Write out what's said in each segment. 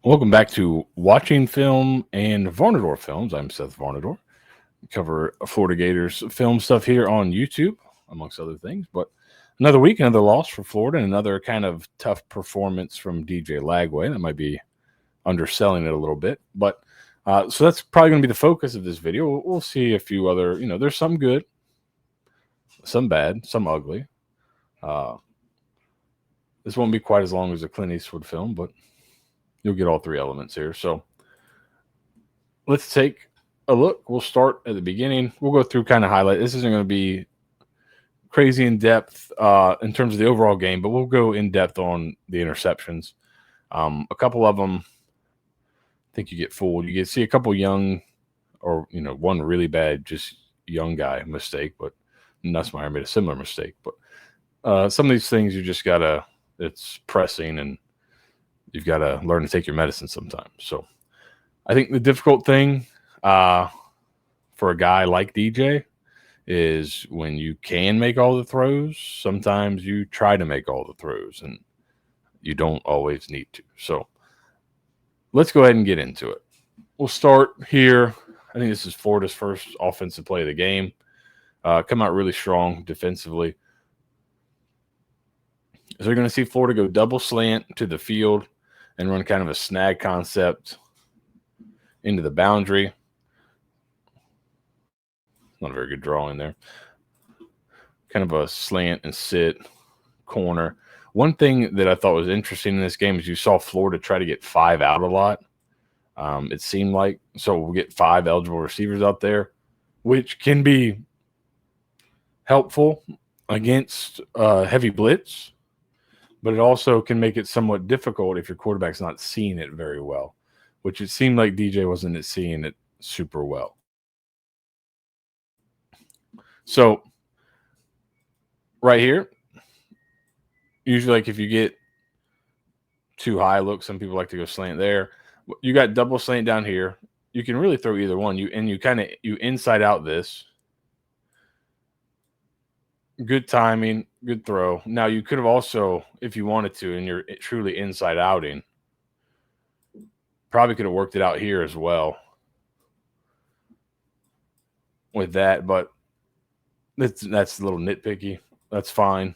Welcome back to Watching Film and Varnadore Films. I'm Seth Varnadore. We cover Florida Gators film stuff here on YouTube, amongst other things. But another week, another loss for Florida, and another kind of tough performance from DJ Lagway. That might be underselling it a little bit. But so that's probably going to be the focus of this video. We'll see a few other, there's some good, some bad, some ugly. This won't be quite as long as a Clint Eastwood film, but you'll get all three elements here. So let's take a look. We'll start at the beginning. We'll go through kind of highlight. This isn't going to be crazy in depth in terms of the overall game, but we'll go in depth on the interceptions. A couple of them, I think you get fooled. You get see a couple young or, one really bad, just young guy mistake, but Nussmeier made a similar mistake. But some of these things you just got to, it's pressing and you've got to learn to take your medicine sometimes. So I think the difficult thing for a guy like DJ is when you can make all the throws, sometimes you try to make all the throws and you don't always need to. So let's go ahead and get into it. We'll start here. I think this is Florida's first offensive play of the game. Come out really strong defensively. So you're going to see Florida go double slant to the field and run kind of a snag concept into the boundary. Not a very good drawing there. Kind of a slant and sit corner. One thing that I thought was interesting in this game is you saw Florida try to get 5 out a lot. It seemed like. So we'll get 5 eligible receivers out there, which can be helpful against heavy blitz. But it also can make it somewhat difficult if your quarterback's not seeing it very well, which it seemed like DJ wasn't seeing it super well. So right here, usually like if you get too high look, some people like to go slant there. You got double slant down here. You can really throw either one. You inside out this. Good timing, good throw. Now, you could have also, if you wanted to, and you're truly inside outing, probably could have worked it out here as well with that, but that's a little nitpicky. That's fine.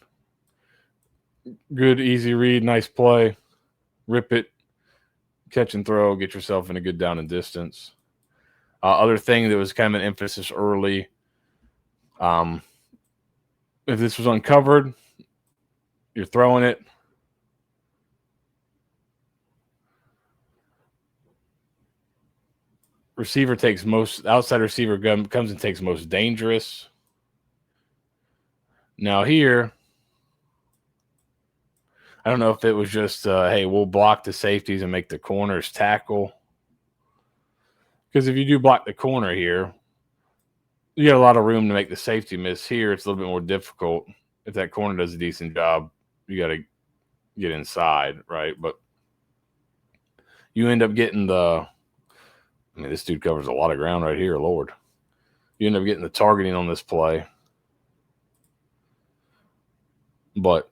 Good, easy read, nice play. Rip it, catch and throw, get yourself in a good down and distance. Other thing that was kind of an emphasis early, if this was uncovered, you're throwing it. Receiver takes most, outside receiver comes and takes most dangerous. Now here, I don't know if it was just, hey, we'll block the safeties and make the corners tackle. Because if you do block the corner here, you got a lot of room to make the safety miss. Here, it's a little bit more difficult. If that corner does a decent job, you got to get inside, right? But you end up getting this dude covers a lot of ground right here, Lord. You end up getting the targeting on this play. But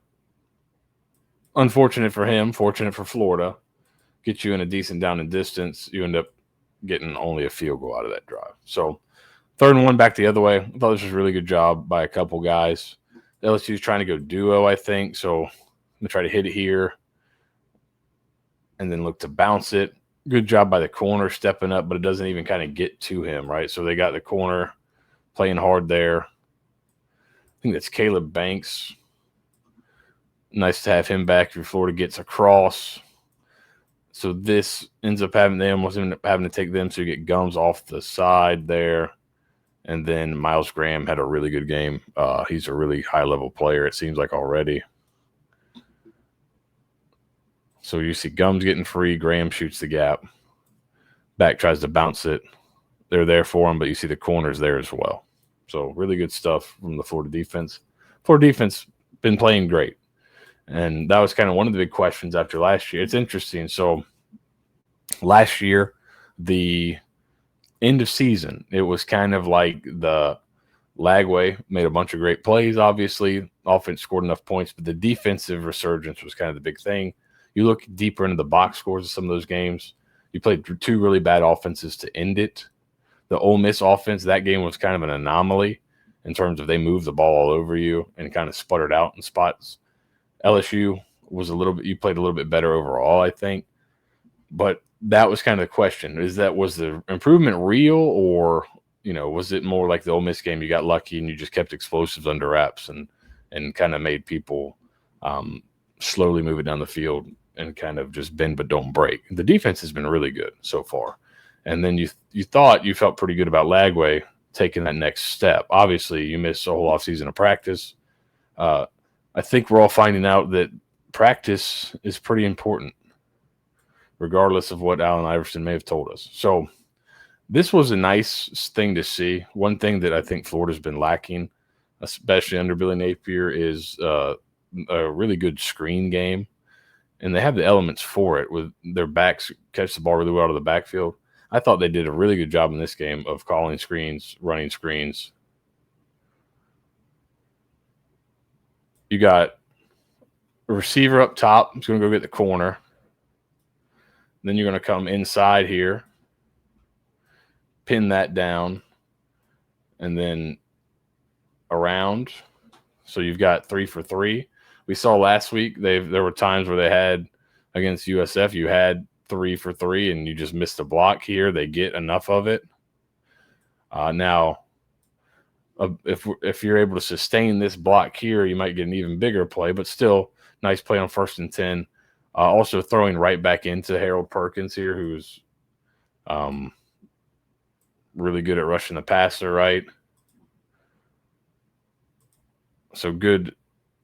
unfortunate for him, fortunate for Florida, get you in a decent down and distance. You end up getting only a field goal out of that drive. So 3rd and 1 back the other way. I thought this was a really good job by a couple guys. LSU's trying to go duo, I think. So I'm going to try to hit it here and then look to bounce it. Good job by the corner stepping up, but it doesn't even kind of get to him, right? So they got the corner playing hard there. I think that's Caleb Banks. Nice to have him back if Florida gets across. So this ends up having them, was having to take them, so you get Gums off the side there. And then Miles Graham had a really good game. He's a really high-level player, it seems like already. So you see Gums getting free. Graham shoots the gap. Back tries to bounce it. They're there for him, but you see the corners there as well. So really good stuff from the Florida defense. Florida defense been playing great. And that was kind of one of the big questions after last year. It's interesting. So last year, the end of season, it was kind of like the Lagway made a bunch of great plays, obviously. Offense scored enough points, but the defensive resurgence was kind of the big thing. You look deeper into the box scores of some of those games. You played 2 really bad offenses to end it. The Ole Miss offense, that game was kind of an anomaly in terms of they moved the ball all over you and kind of sputtered out in spots. LSU was you played a little bit better overall, I think. But that was kind of the question. Was the improvement real, or, was it more like the Ole Miss game? You got lucky and you just kept explosives under wraps and kind of made people slowly move it down the field and kind of just bend but don't break. The defense has been really good so far. And then you felt pretty good about Lagway taking that next step. Obviously, you missed a whole offseason of practice. I think we're all finding out that practice is pretty important, regardless of what Allen Iverson may have told us. So this was a nice thing to see. One thing that I think Florida's been lacking, especially under Billy Napier, is a really good screen game. And they have the elements for it with their backs catch the ball really well out of the backfield. I thought they did a really good job in this game of calling screens, running screens. You got a receiver up top who's going to go get the corner. Then you're going to come inside here, pin that down, and then around. So you've got 3 for 3. We saw last week there were times where they had against USF, you had 3 for 3 and you just missed a block here. They get enough of it. Now, if you're able to sustain this block here, you might get an even bigger play, but still nice play on 1st and 10. Also throwing right back into Harold Perkins here, who's really good at rushing the passer, right? So good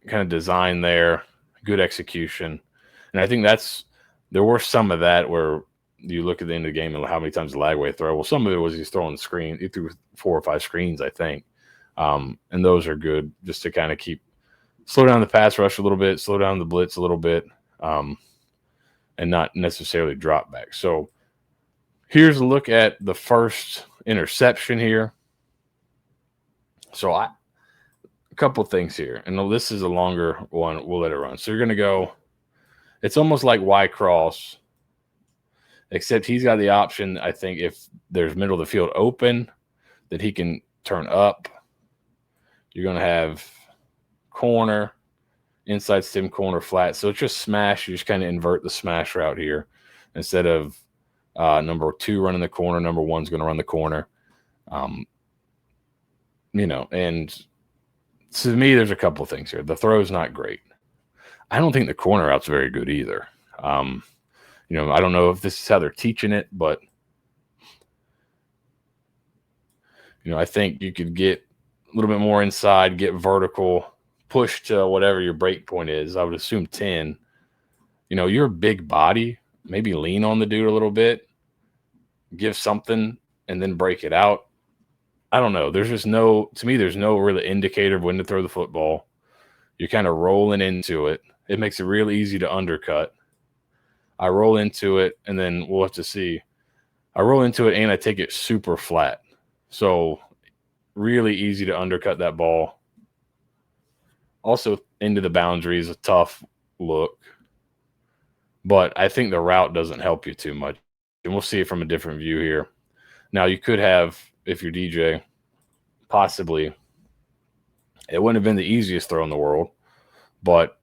kind of design there, good execution. And I think there were some of that where you look at the end of the game and how many times Lagway throw. Well, some of it was he's throwing the screen. He threw 4 or 5 screens, I think. And those are good just to kind of slow down the pass rush a little bit, slow down the blitz a little bit, and not necessarily drop back. So here's a look at the first interception here. So a couple things here. And this is a longer one. We'll let it run. So you're going to go – it's almost like Y cross, except he's got the option, I think, if there's middle of the field open, that he can turn up. You're going to have corner, inside stem corner, flat. So it's just smash. You just kind of invert the smash route here. Instead of number 2 running the corner, number 1's going to run the corner. And to me, there's a couple of things here. The throw's not great. I don't think the corner route's very good either. I don't know if this is how they're teaching it, but I think you could get a little bit more inside, get vertical, push to whatever your break point is. I would assume 10. You're a big body, maybe lean on the dude a little bit, give something, and then break it out. I don't know. There's no real indicator of when to throw the football. You're kind of rolling into it. It makes it real easy to undercut. I roll into it, and then we'll have to see. I roll into it, and I take it super flat. So really easy to undercut that ball. Also, into the boundary is a tough look. But I think the route doesn't help you too much. And we'll see it from a different view here. Now, you could have, if you're DJ, possibly, it wouldn't have been the easiest throw in the world, but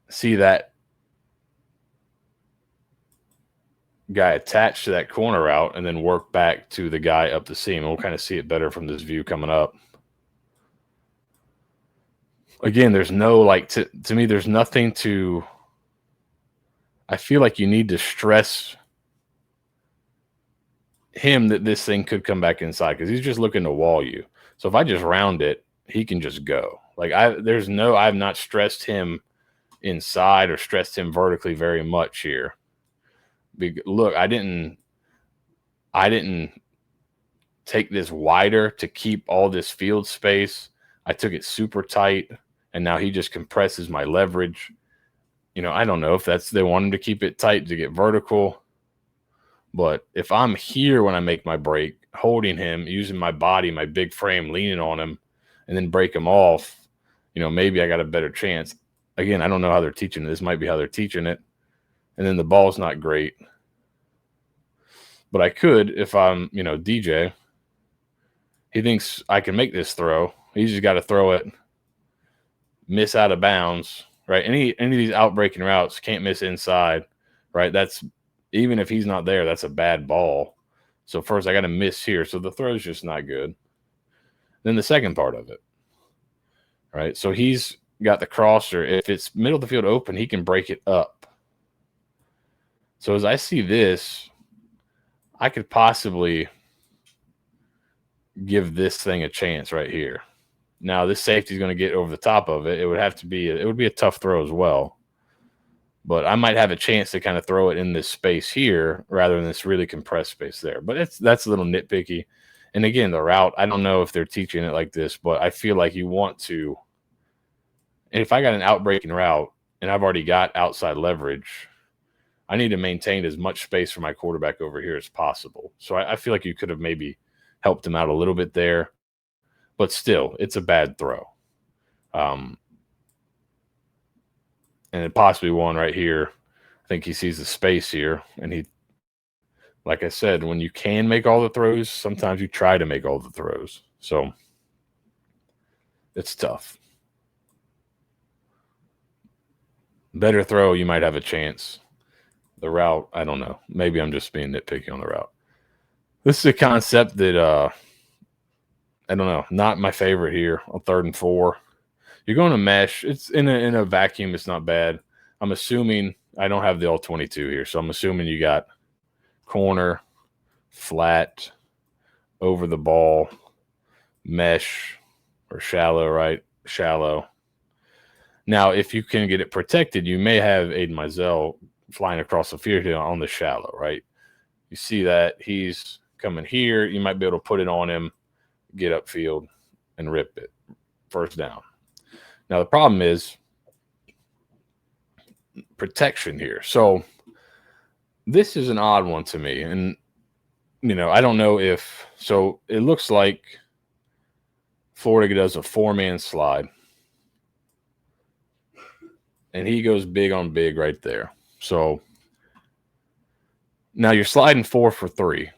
see that guy attached to that corner route and then work back to the guy up the seam. We'll kind of see it better from this view coming up. Again, there's no, to me, there's nothing to, I feel like you need to stress him that this thing could come back inside because he's just looking to wall you. So if I just round it, he can just go. I've not stressed him inside or stressed him vertically very much here. Look, I didn't take this wider to keep all this field space. I took it super tight, and now he just compresses my leverage. I don't know if they want him to keep it tight to get vertical. But if I'm here when I make my break, holding him, using my body, my big frame, leaning on him, and then break him off, maybe I got a better chance. Again, I don't know how they're teaching it. This might be how they're teaching it. and then the ball's not great. But I could, if I'm, DJ, he thinks I can make this throw. He's just got to throw it, miss out of bounds, right? Any of these out-breaking routes can't miss inside, right? That's, even if he's not there, that's a bad ball. So first I got to miss here. So the throw's just not good. Then the second part of it, right? So he's got the crosser. If it's middle of the field open, he can break it up. So as I see this, I could possibly give this thing a chance right here. Now this safety is going to get over the top of it. It would be a tough throw as well. But I might have a chance to kind of throw it in this space here rather than this really compressed space there. But that's a little nitpicky. And again, the route, I don't know if they're teaching it like this, but I feel like you want to. And if I got an out-breaking route and I've already got outside leverage, I need to maintain as much space for my quarterback over here as possible. So I feel like you could have maybe helped him out a little bit there. But still, it's a bad throw. And it possibly one right here. I think he sees the space here. And he, like I said, when you can make all the throws, sometimes you try to make all the throws. So it's tough. Better throw, you might have a chance. The route, I don't know. Maybe I'm just being nitpicky on the route. This is a concept that, I don't know, not my favorite here on 3rd and 4. You're going to mesh. It's in a vacuum. It's not bad. I'm assuming I don't have the all 22 here, so I'm assuming you got corner, flat, over the ball, mesh, or shallow, right? Shallow. Now, if you can get it protected, you may have Aiden Mizell flying across the field here on the shallow, right? You see that he's coming here. You might be able to put it on him, get upfield, and rip it. First down. Now, the problem is protection here. So this is an odd one to me. And, I don't know if – so it looks like Florida does a 4-man slide. And he goes big on big right there. So now you're sliding 4 for 3.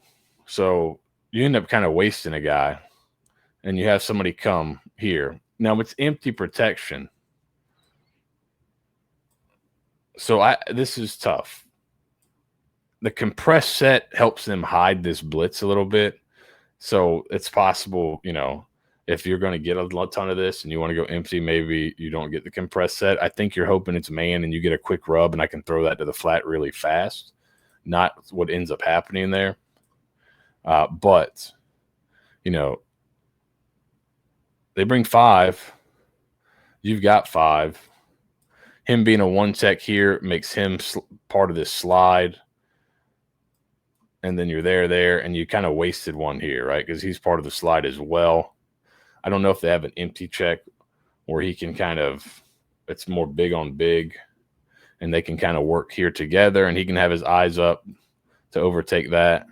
So you end up kind of wasting a guy. And you have somebody come here. Now it's empty protection. So this is tough. The compressed set helps them hide this blitz a little bit. So it's possible, if you're going to get a ton of this and you want to go empty, maybe you don't get the compressed set. I think you're hoping it's man and you get a quick rub and I can throw that to the flat really fast. Not what ends up happening there. But, they bring 5. You've got 5. Him being a 1-tech here makes him part of this slide. And then you're there, and you kind of wasted one here, right? Because he's part of the slide as well. I don't know if they have an empty check where he can it's more big on big, and they can kind of work here together, and he can have his eyes up to overtake that.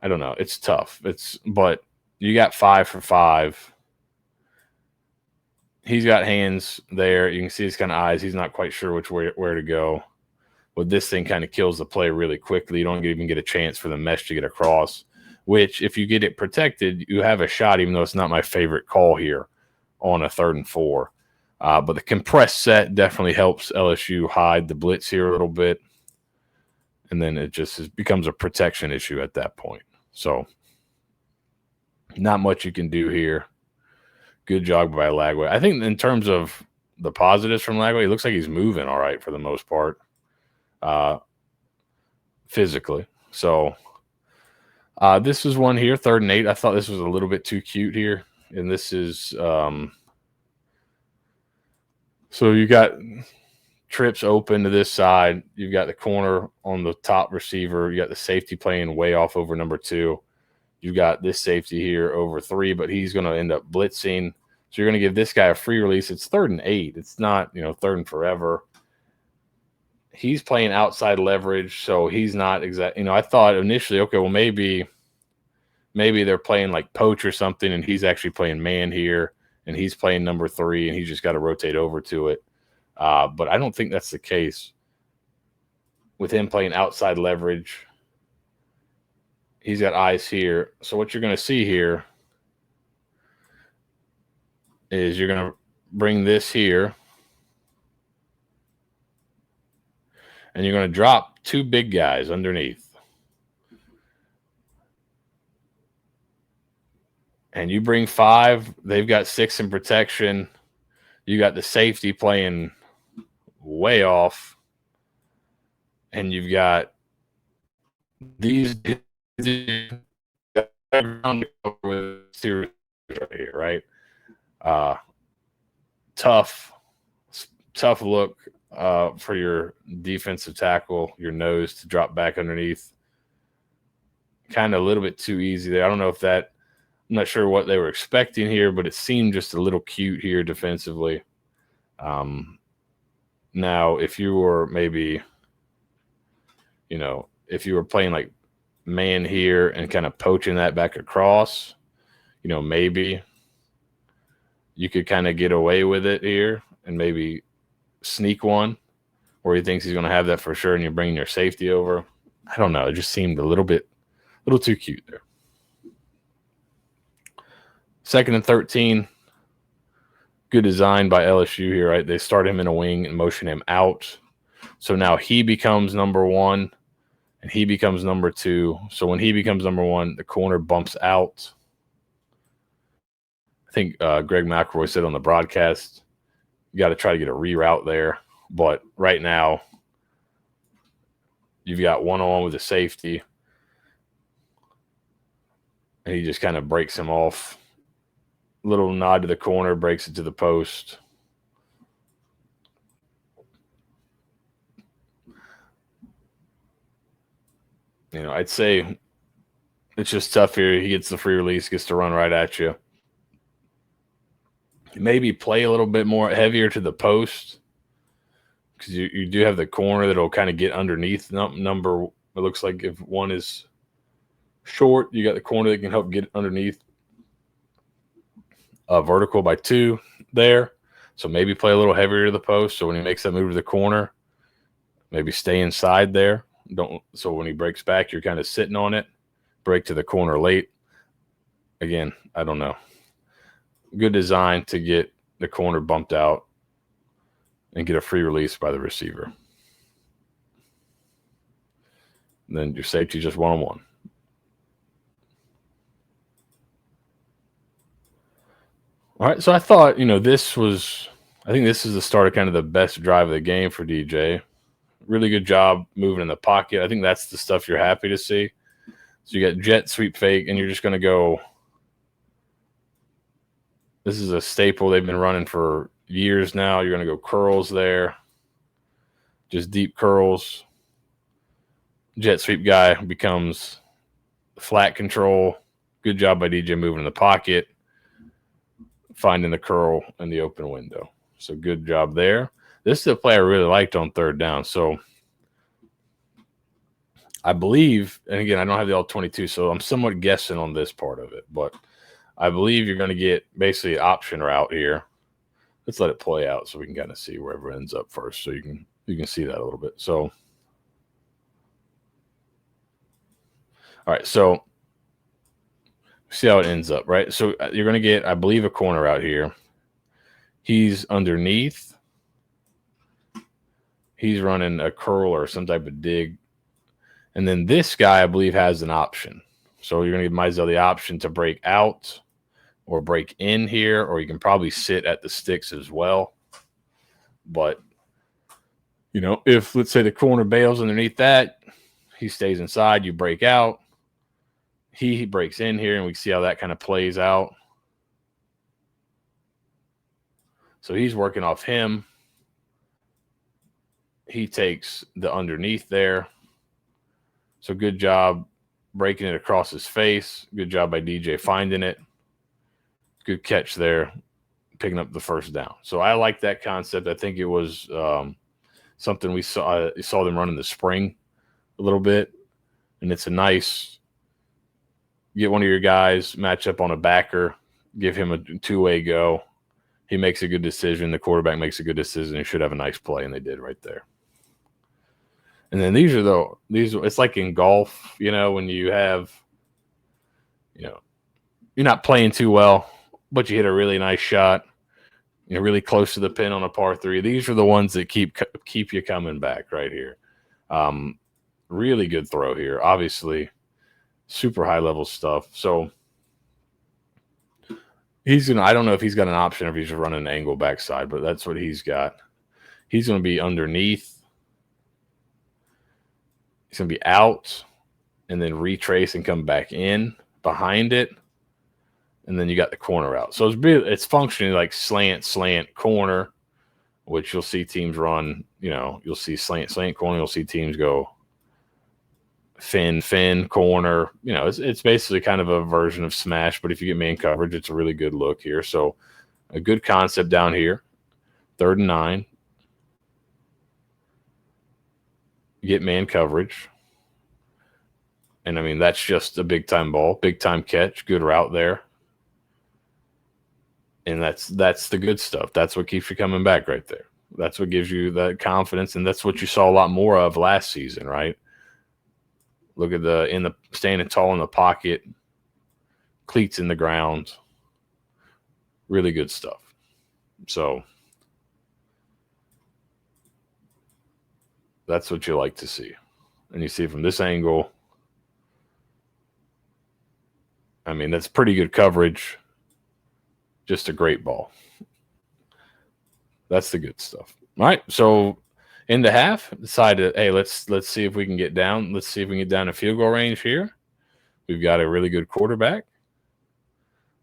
I don't know. It's tough. But you got 5 for 5. He's got hands there. You can see his kind of eyes. He's not quite sure where to go. But this thing kind of kills the play really quickly. You don't even get a chance for the mesh to get across, which if you get it protected, you have a shot, even though it's not my favorite call here on a 3rd and 4. But the compressed set definitely helps LSU hide the blitz here a little bit. And then it just becomes a protection issue at that point. So not much you can do here. Good job by Lagway. I think in terms of the positives from Lagway, it looks like he's moving all right for the most part, physically. So this is one here, 3rd and 8. I thought this was a little bit too cute here. And this is so you got trips open to this side. You've got the corner on the top receiver. You got the safety playing way off over number 2. You've got this safety here over 3, but he's going to end up blitzing. So you're going to give this guy a free release. It's 3rd and 8. It's not, 3rd and forever. He's playing outside leverage, so he's not exact. I thought initially, okay, well, maybe they're playing like poach or something, and he's actually playing man here, and he's playing number 3, and he's just got to rotate over to it. But I don't think that's the case. with him playing outside leverage. He's got eyes here. So what you're going to see here is you're going to bring this here, and you're going to drop two big guys underneath. And you bring 5. They've got 6 in protection. You got the safety playing way off. And you've got these right here, right? Tough look for your defensive tackle, your nose to drop back underneath. Kind of a little bit too easy there. I don't know if that – I'm not sure what they were expecting here, but it seemed just a little cute here defensively. Now, if you were maybe, if you were playing like man here and kind of poaching that back across, maybe you could kind of get away with it here and maybe sneak one where he thinks he's going to have that for sure and you're bringing your safety over. I don't know. It just seemed a little too cute there. 2nd and 13. Good design by LSU here, right? They start him in a wing and motion him out. So now he becomes number 1 and he becomes number 2. So when he becomes number 1, the corner bumps out. I think Greg McElroy said on the broadcast, you got to try to get a reroute there. But right now, you've got one-on-one with the safety. And he just kind of breaks him off. Little nod to the corner, breaks it to the post. I'd say it's just tough here. He gets the free release, gets to run right at you. Maybe play a little bit more heavier to the post because you do have the corner that'll kind of get underneath number. It looks like if one is short, you got the corner that can help get underneath. Vertical by 2 there. So maybe play a little heavier to the post. So when he makes that move to the corner, maybe stay inside there. So when he breaks back, you're kind of sitting on it. Break to the corner late. Again, I don't know. Good design to get the corner bumped out and get a free release by the receiver. And then your safety just one-on-one. All right, so I thought, I think this is the start of kind of the best drive of the game for DJ. Really good job moving in the pocket. I think that's the stuff you're happy to see. So you got jet sweep fake, and you're just going to go. This is a staple they've been running for years now. You're going to go curls there, just deep curls. Jet sweep guy becomes flat control. Good job by DJ moving in the pocket. Finding the curl in the open window. So good job there. This is a play I really liked on 3rd down. So I believe, and again, I don't have the all 22, so I'm somewhat guessing on this part of it, but I believe you're going to get basically an option route here. Let's let it play out so we can kind of see wherever it ends up first. So you can see that a little bit. So, all right, so see how it ends up, right? So you're going to get, I believe, a corner out here. He's underneath. He's running a curl or some type of dig. And then this guy, I believe, has an option. So you're going to give Mizell the option to break out or break in here, or you can probably sit at the sticks as well. But, if, let's say, the corner bails underneath that, he stays inside, you break out. He breaks in here, and we see how that kind of plays out. So he's working off him. He takes the underneath there. So good job breaking it across his face. Good job by DJ finding it. Good catch there, picking up the 1st down. So I like that concept. I think it was something we saw them run in the spring a little bit. And it's a nice – get one of your guys, match up on a backer, give him a 2-way go. He makes a good decision. The quarterback makes a good decision. He should have a nice play, and they did right there. And then it's like in golf, when you have, you're not playing too well, but you hit a really nice shot, really close to the pin on a par 3. These are the ones that keep you coming back right here. Really good throw here. Obviously, super high level stuff. So I don't know if he's got an option or if he's just running an angle backside, but that's what he's got. He's going to be underneath. He's going to be out and then retrace and come back in behind it. And then you got the corner out. So it's functioning like slant, corner, which you'll see teams run, you'll see slant, corner. You'll see teams go fin, corner. It's basically kind of a version of smash, but if you get man coverage, it's a really good look here. So a good concept down here. 3rd and 9. You get man coverage. And, that's just a big-time ball, big-time catch, good route there. And that's the good stuff. That's what keeps you coming back right there. That's what gives you that confidence, and that's what you saw a lot more of last season, right? Look at standing tall in the pocket, cleats in the ground. Really good stuff. So that's what you like to see. And you see from this angle, that's pretty good coverage. Just a great ball. That's the good stuff. All right, so in the half, decided, hey, let's see if we can get down. Let's see if we can get down to field goal range here. We've got a really good quarterback.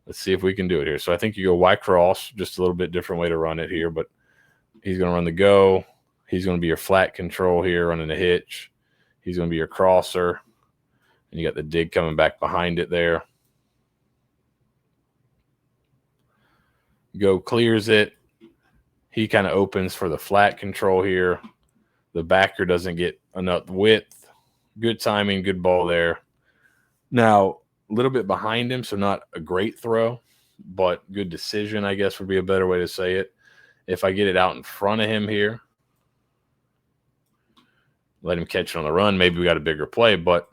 Let's see if we can do it here. So I think you go Y cross, just a little bit different way to run it here, but he's going to run the go. He's going to be your flat control here, running the hitch. He's going to be your crosser. And you got the dig coming back behind it there. Go clears it. He kind of opens for the flat control here. The backer doesn't get enough width. Good timing, good ball there. Now, a little bit behind him, so not a great throw, but good decision, I guess would be a better way to say it. If I get it out in front of him here, let him catch it on the run, maybe we got a bigger play, but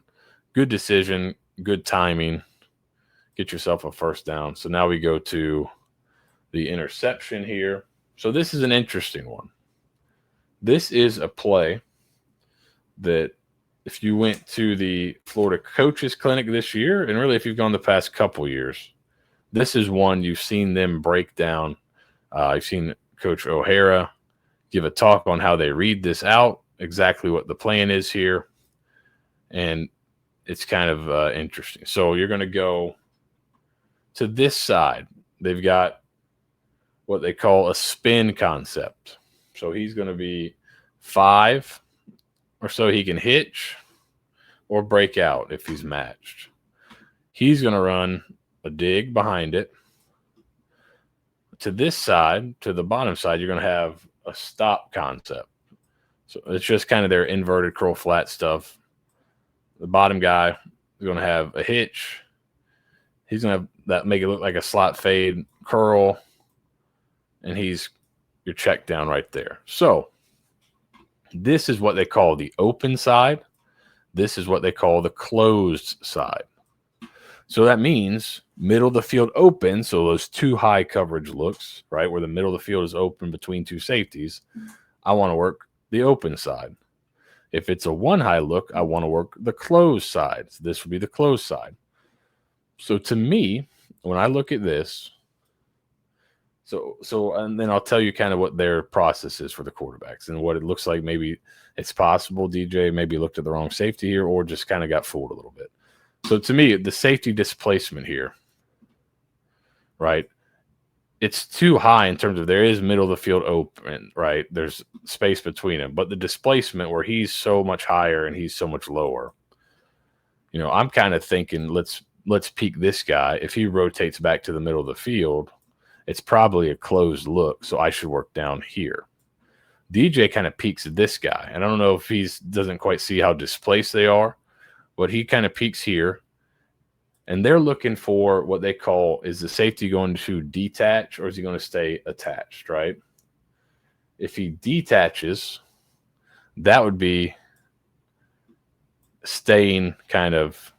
good decision, good timing. Get yourself a first down. So now we go to the interception here. So this is an interesting one. This is a play that if you went to the Florida Coaches Clinic this year, and really if you've gone the past couple years, this is one you've seen them break down. You've seen Coach O'Hara give a talk on how they read this out, exactly what the plan is here, and it's kind of interesting. So you're going to go to this side. They've got what they call a spin concept. So he's going to be 5 or so. He can hitch or break out if he's matched. He's going to run a dig behind it. To this side, to the bottom side, you're going to have a stop concept. So it's just kind of their inverted curl flat stuff. The bottom guy is going to have a hitch. He's going to have that, make it look like a slot fade curl. And he's your check down right there. So this is what they call the open side. This is what they call the closed side. So that means middle of the field open. So those 2 high coverage looks, right, where the middle of the field is open between 2 safeties. I want to work the open side. If it's a 1 high look, I want to work the closed side. So this would be the closed side. So to me, when I look at this, So and then I'll tell you kind of what their process is for the quarterbacks and what it looks like. Maybe it's possible DJ maybe looked at the wrong safety here or just kind of got fooled a little bit. So to me, the safety displacement here, right, it's too high in terms of there is middle of the field open, right? There's space between them. But the displacement where he's so much higher and he's so much lower, I'm kind of thinking let's peek this guy. If he rotates back to the middle of the field, it's probably a closed look, so I should work down here. DJ kind of peeks at this guy, and I don't know if he doesn't quite see how displaced they are, but he kind of peeks here, and they're looking for what they call, is the safety going to detach or is he going to stay attached, right? If he detaches, that would be staying kind of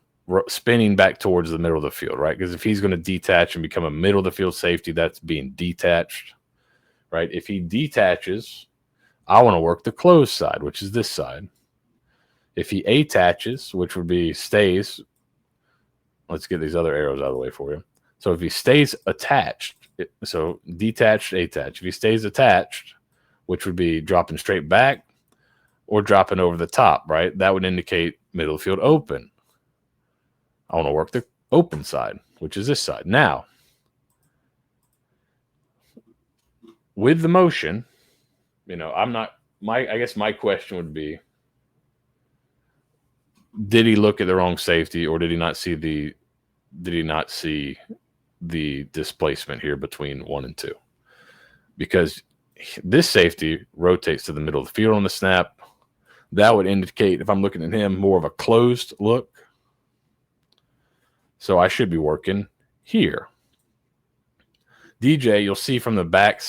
spinning back towards the middle of the field, right? Because if he's going to detach and become a middle of the field safety, that's being detached, right? If he detaches, I want to work the closed side, which is this side. If he attaches, which would be stays, let's get these other arrows out of the way for you. So if he stays attached, so detached, attached. If he stays attached, which would be dropping straight back or dropping over the top, right? That would indicate middle of the field open. I want to work the open side, which is this side. Now, with the motion, I guess my question would be, did he look at the wrong safety, or did he not see the displacement here between 1 and 2? Because this safety rotates to the middle of the field on the snap. That would indicate, if I'm looking at him, more of a closed look. So I should be working here. DJ, you'll see from the back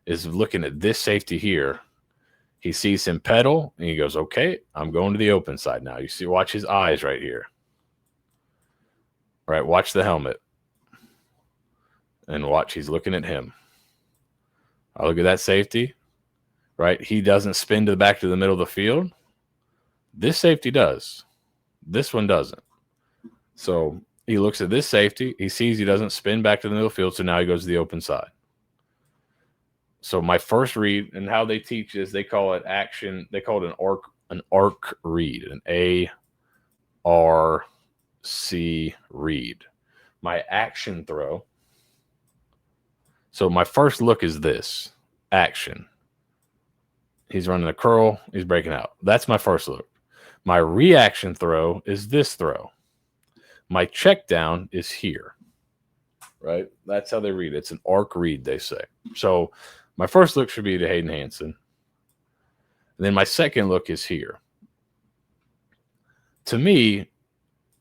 is looking at this safety here. He sees him pedal, and he goes, okay, I'm going to the open side now. You see, watch his eyes right here. All right, watch the helmet. And watch, he's looking at him. I look at that safety, right? He doesn't spin to the back to the middle of the field. This safety does. This one doesn't. So he looks at this safety. He sees he doesn't spin back to the middle of the field, so now he goes to the open side. So my first read, and how they teach this, they call it action. They call it an arc read, an ARC read. My action throw. So my first look is this action. He's running a curl. He's breaking out. That's my first look. My reaction throw is this throw. My check down is here. Right? That's how they read it. It's an arc read, they say. So my first look should be to Hayden Hansen. And then my second look is here. To me,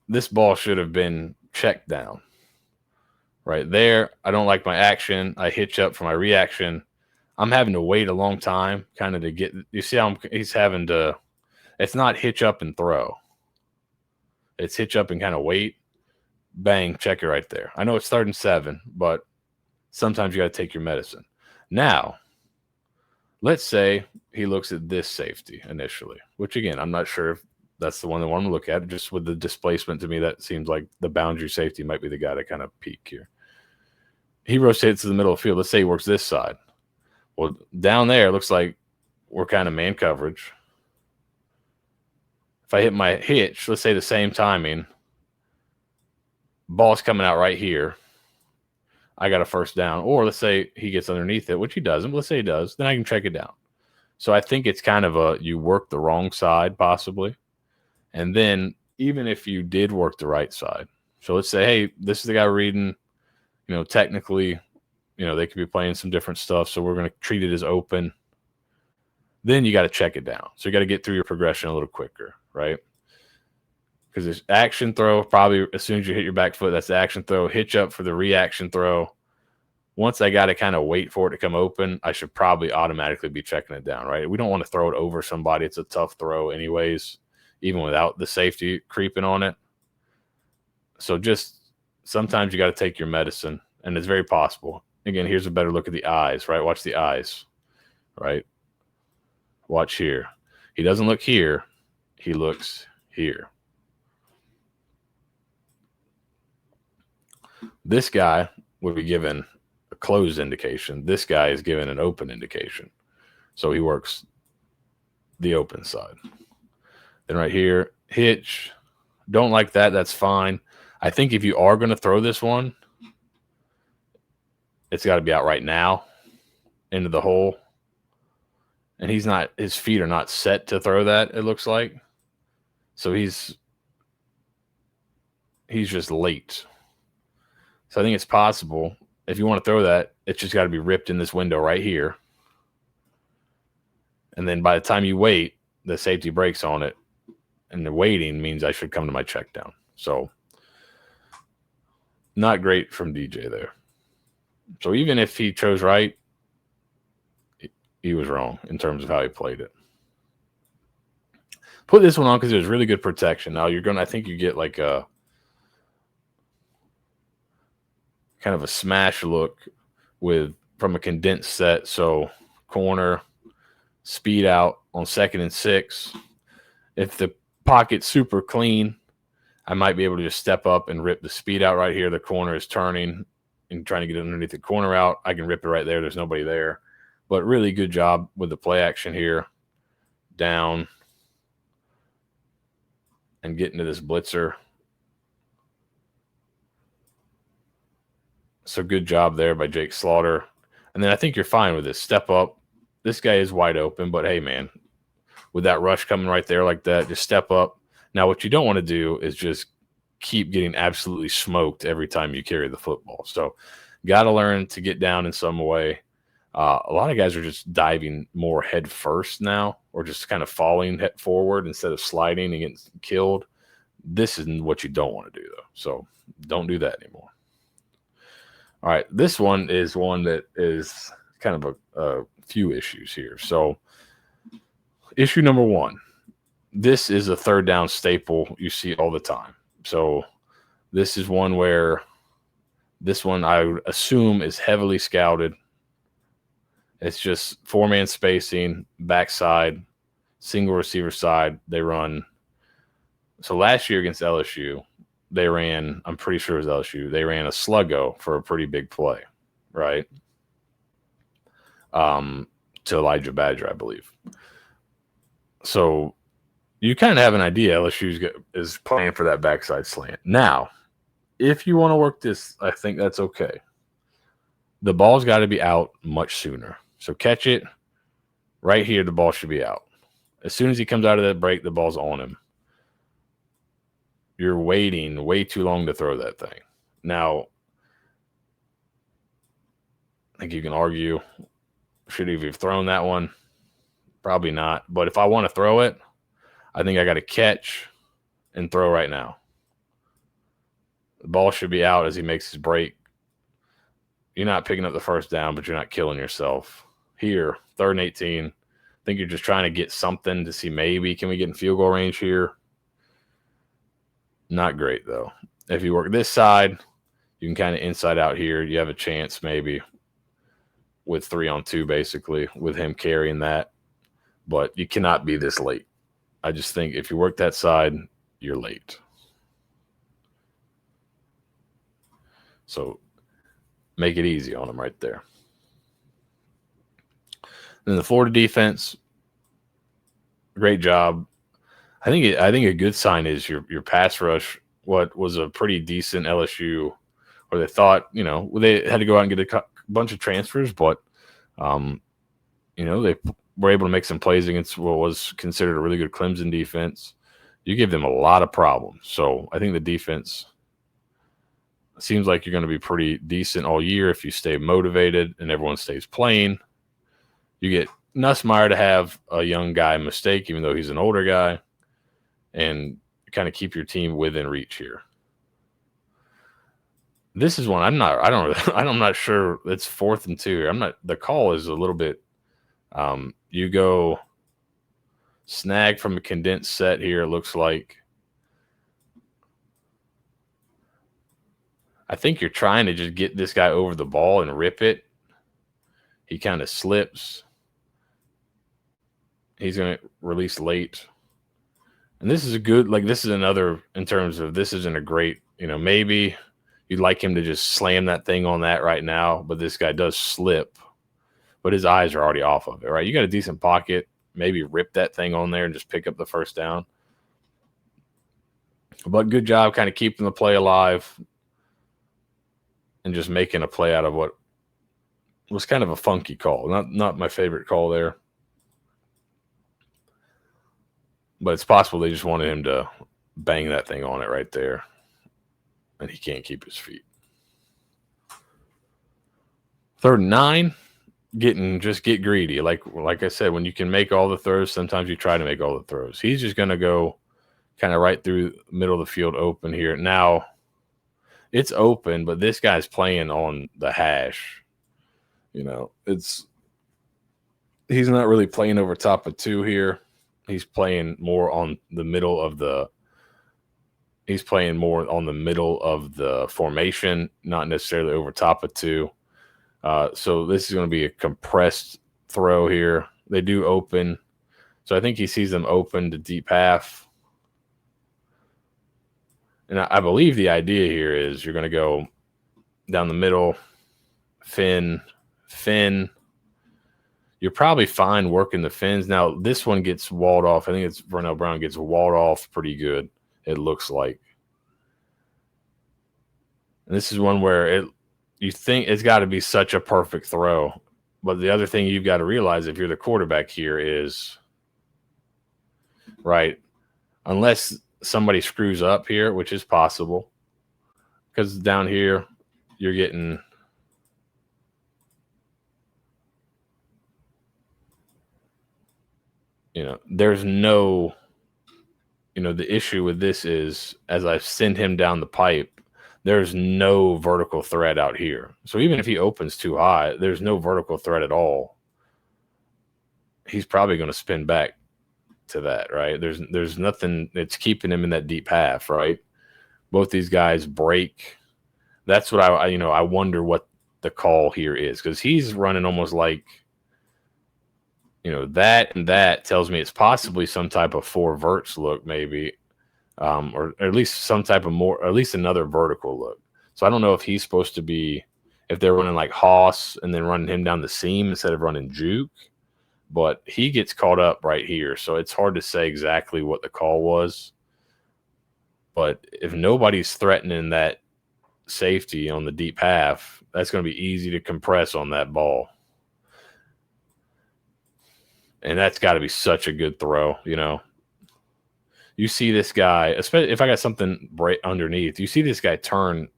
this ball should have been checked down. Right there, I don't like my action. I hitch up for my reaction. I'm having to wait a long time kind of to get – you see how he's having to – it's not hitch up and throw. It's hitch up and kind of wait. Bang, check it right there. I know it's 3rd and 7, but sometimes you got to take your medicine. Now, let's say he looks at this safety initially, which, again, I'm not sure if that's the one they want to look at. Just with the displacement, to me, that seems like the boundary safety might be the guy to kind of peak here. He rotates to the middle of the field. Let's say he works this side. Well, down there, it looks like we're kind of man coverage. If I hit my hitch, let's say the same timing, ball's coming out right here. I got a first down. Or let's say he gets underneath it, which he doesn't. But let's say he does. Then I can check it down. So I think it's kind of you work the wrong side possibly. And then even if you did work the right side, so let's say, hey, this is the guy reading, technically, they could be playing some different stuff. So we're going to treat it as open. Then you got to check it down. So you got to get through your progression a little quicker, right? Because there's action throw, probably as soon as you hit your back foot, that's the action throw. Hitch up for the reaction throw. Once I got to kind of wait for it to come open, I should probably automatically be checking it down, right? We don't want to throw it over somebody. It's a tough throw anyways, even without the safety creeping on it. So just sometimes you got to take your medicine, and it's very possible. Again, here's a better look at the eyes, right? Watch the eyes, right? Watch here. He doesn't look here. He looks here. This guy would be given a closed indication. This guy is given an open indication. So he works the open side. Then right here, hitch. Don't like that. That's fine. I think if you are going to throw this one, it's got to be out right now into the hole. And his feet are not set to throw that, it looks like. So he's just late. So I think it's possible if you want to throw that, it's just got to be ripped in this window right here. And then by the time you wait, the safety breaks on it. And the waiting means I should come to my check down. So not great from DJ there. So even if he chose right, he was wrong in terms of how he played it. put this one on because there's really good protection. Now I think you get like a kind of a smash look from a condensed set. So corner, speed out on 2nd and 6. If the pocket's super clean, I might be able to just step up and rip the speed out right here. The corner is turning and trying to get underneath the corner out. I can rip it right there. There's nobody there. But really good job with the play action here. Down and getting to this blitzer. So good job there by Jake Slaughter. And then I think you're fine with this. Step up. This guy is wide open, but hey, man, with that rush coming right there like that, just step up. Now, what you don't want to do is just keep getting absolutely smoked every time you carry the football. So got to learn to get down in some way. A lot of guys are just diving more head first now, or just kind of falling head forward instead of sliding and getting killed. This isn't what you don't want to do, though. So don't do that anymore. All right, this one is one that is kind of a few issues here. So issue number 1, this is a 3rd down staple you see all the time. So this is one where this one I would assume is heavily scouted. It's just 4-man spacing, backside, single receiver side. They run. So last year against LSU, they ran, I'm pretty sure it was LSU, they ran a sluggo for a pretty big play, right? To Elijah Badger, I believe. So you kind of have an idea LSU is playing for that backside slant. Now, if you want to work this, I think that's okay. The ball's got to be out much sooner. So catch it right here. The ball should be out. As soon as he comes out of that break, the ball's on him. You're waiting way too long to throw that thing. Now, I think you can argue, should he have thrown that one? Probably not. But if I want to throw it, I think I got to catch and throw right now. The ball should be out as he makes his break. You're not picking up the 1st down, but you're not killing yourself. Here, 3rd and 18. I think you're just trying to get something to see maybe can we get in field goal range here. Not great, though. If you work this side, you can kind of inside out here. You have a chance maybe with 3-on-2, basically, with him carrying that. But you cannot be this late. I just think if you work that side, you're late. So make it easy on him right there. Then the Florida defense, great job. I think a good sign is your pass rush. What was a pretty decent LSU, or they thought, they had to go out and get a bunch of transfers, but they were able to make some plays against what was considered a really good Clemson defense. You give them a lot of problems. So I think the defense seems like you're going to be pretty decent all year if you stay motivated and everyone stays playing. You get Nussmeier to have a young guy mistake, even though he's an older guy, and kind of keep your team within reach here. This is one I'm not sure. It's 4th and 2. The call is a little bit. You go snag from a condensed set here. It looks like. I think you're trying to just get this guy over the ball and rip it. He kind of slips. He's going to release late. And this is this is another, in terms of, this isn't a great, maybe you'd like him to just slam that thing on that right now, but this guy does slip. But his eyes are already off of it, right? You got a decent pocket. Maybe rip that thing on there and just pick up the 1st down. But good job kind of keeping the play alive and just making a play out of what was kind of a funky call. Not my favorite call there. But it's possible they just wanted him to bang that thing on it right there. And he can't keep his feet. 3rd and 9. Get greedy. Like I said, when you can make all the throws, sometimes you try to make all the throws. He's just going to go kind of right through the middle of the field open here. Now, it's open, but this guy's playing on the hash. He's not really playing over top of 2 here. He's playing more on the middle of the formation, not necessarily over top of two. So this is going to be a compressed throw here. They do open. So I think he sees them open to deep half. And I believe the idea here is you're going to go down the middle, fin. You're probably fine working the fins. Now, this one gets walled off. I think it's Vernell Brown gets walled off pretty good, it looks like. And this is one where you think it's got to be such a perfect throw. But the other thing you've got to realize if you're the quarterback here is, right, unless somebody screws up here, which is possible, because down here you're getting – there's no, the issue with this is as I send him down the pipe, there's no vertical threat out here. So even if he opens too high, there's no vertical threat at all. He's probably going to spin back to that, right? There's nothing that's keeping him in that deep half, right? Both these guys break. That's what I wonder what the call here is, because he's running almost like, that and that tells me it's possibly some type of four verts look, maybe, or at least some type of more, or at least another vertical look. So I don't know if he's supposed to be, if they're running like Haas and then running him down the seam instead of running juke, but he gets caught up right here. So it's hard to say exactly what the call was. But if nobody's threatening that safety on the deep half, that's going to be easy to compress on that ball. And that's got to be such a good throw, You see this guy, especially if I got something underneath, you see this guy turn.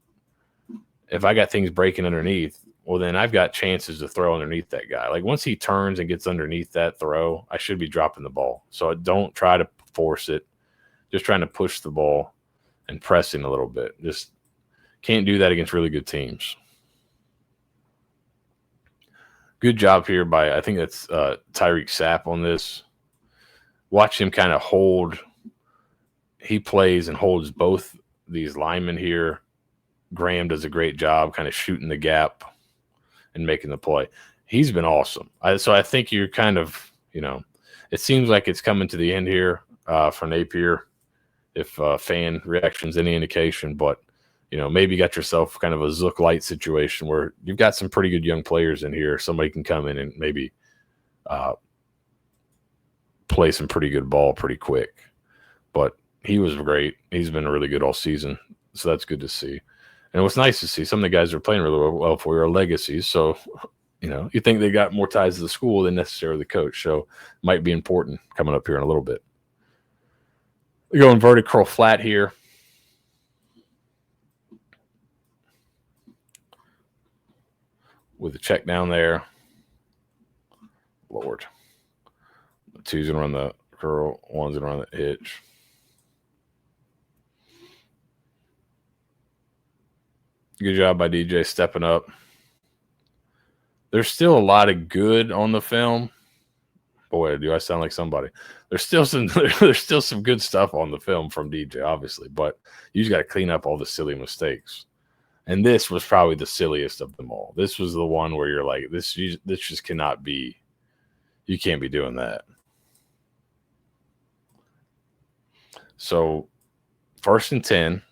If I got things breaking underneath, well, then I've got chances to throw underneath that guy. Like once he turns and gets underneath that throw, I should be dropping the ball. So don't try to force it. Just trying to push the ball and pressing a little bit. Just can't do that against really good teams. Good job here by, I think that's Tyreek Sapp on this. Watch him kind of hold. He plays and holds both these linemen here. Graham does a great job kind of shooting the gap and making the play. He's been awesome. So I think you're kind of, it seems like it's coming to the end here for Napier, if fan reaction's any indication. But, maybe you got yourself kind of a Zook light situation where you've got some pretty good young players in here. Somebody can come in and maybe play some pretty good ball pretty quick. But he was great. He's been really good all season. So that's good to see. And it was nice to see some of the guys that are playing really well for you are legacies. So, you think they got more ties to the school than necessarily the coach. So might be important coming up here in a little bit. We go inverted curl flat here. With the check down there. Lord. Two's going to run the curl. One's going to run the hitch. Good job by DJ stepping up. There's still a lot of good on the film. Boy, do I sound like somebody. There's still some good stuff on the film from DJ, obviously, but you just got to clean up all the silly mistakes. And this was probably the silliest of them all. This was the one where you're like, this just cannot be. You can't be doing that. So, 1st and 10,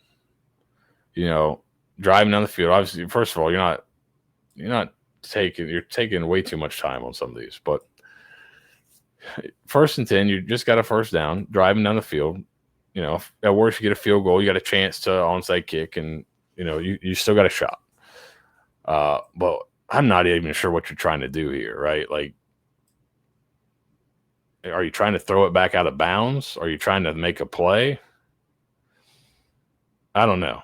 driving down the field. Obviously, first of all, you're taking way too much time on some of these. But 1st and 10, you just got a first down, driving down the field. At worst, you get a field goal. You got a chance to onside kick, and you still got a shot. But I'm not even sure what you're trying to do here, right? Like, are you trying to throw it back out of bounds? Are you trying to make a play? I don't know.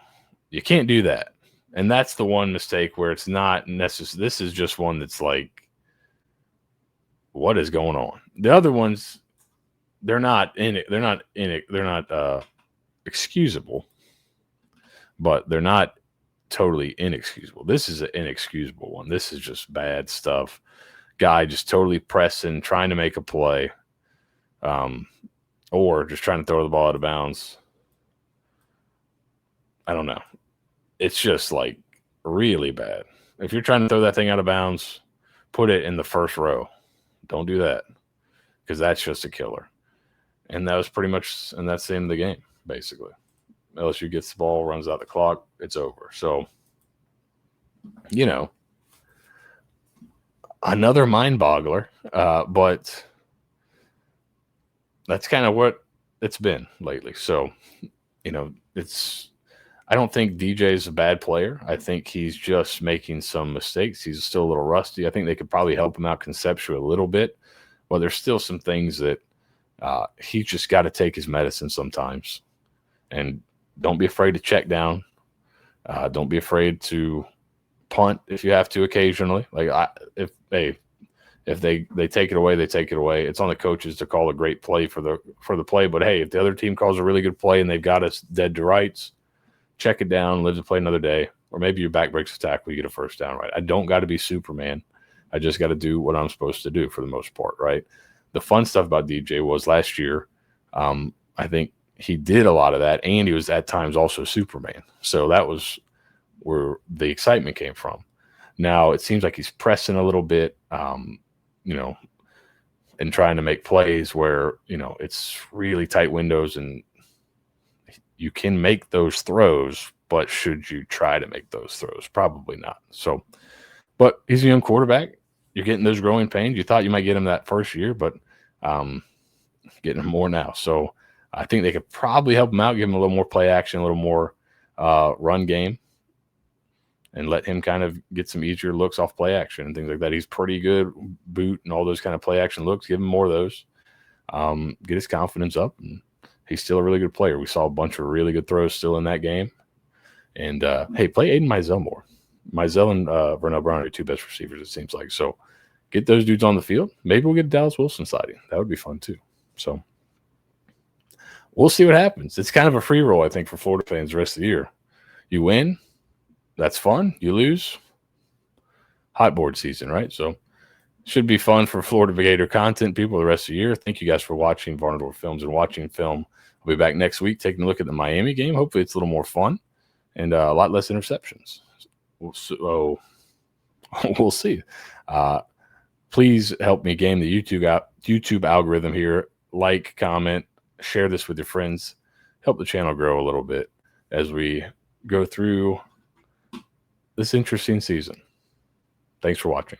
You can't do that. And that's the one mistake where it's not necessary. This is just one that's like, what is going on? The other ones, they're not excusable, but they're not totally inexcusable. This is an inexcusable one. This is just bad stuff. Guy just totally pressing, trying to make a play. or just trying to throw the ball out of bounds. I don't know. It's just like really bad. If you're trying to throw that thing out of bounds, put it in the first row. Don't do that because that's just a killer. And that was pretty much, and that's the end of the game, basically. LSU gets the ball, runs out the clock, it's over. So, another mind boggler, but that's kind of what it's been lately. So, I don't think DJ's a bad player. I think he's just making some mistakes. He's still a little rusty. I think they could probably help him out conceptually a little bit, but there's still some things that he's just got to take his medicine sometimes. And don't be afraid to check down. Don't be afraid to punt if you have to occasionally. Like if they take it away, they take it away. It's on the coaches to call a great play for the play. But hey, if the other team calls a really good play and they've got us dead to rights, check it down, live to play another day. Or maybe your back breaks a tackle, you get a first down, right? I don't got to be Superman. I just got to do what I'm supposed to do for the most part, right? The fun stuff about DJ was last year, I think he did a lot of that, and he was at times also Superman. So that was where the excitement came from. Now it seems like he's pressing a little bit, and trying to make plays where, it's really tight windows and you can make those throws, but should you try to make those throws? Probably not. So, but he's a young quarterback. You're getting those growing pains. You thought you might get him that first year, but getting him more now. So I think they could probably help him out, give him a little more play action, a little more run game, and let him kind of get some easier looks off play action and things like that. He's pretty good boot and all those kind of play action looks. Give him more of those. Get his confidence up. And he's still a really good player. We saw a bunch of really good throws still in that game. And, hey, play Aiden Mizell more. Mizell and Varnadore Brown are your two best receivers, it seems like. So get those dudes on the field. Maybe we'll get a Dallas Wilson sighting. That would be fun too. So we'll see what happens. It's kind of a free roll, I think, for Florida fans the rest of the year. You win, that's fun. You lose, hot board season, right? So should be fun for Florida Gator content people the rest of the year. Thank you guys for watching Varnadore Films and watching film. I'll be back next week taking a look at the Miami game. Hopefully it's a little more fun and a lot less interceptions. We'll see. Please help me game the YouTube algorithm here. Like, comment, share this with your friends. Help the channel grow a little bit as we go through this interesting season. Thanks for watching.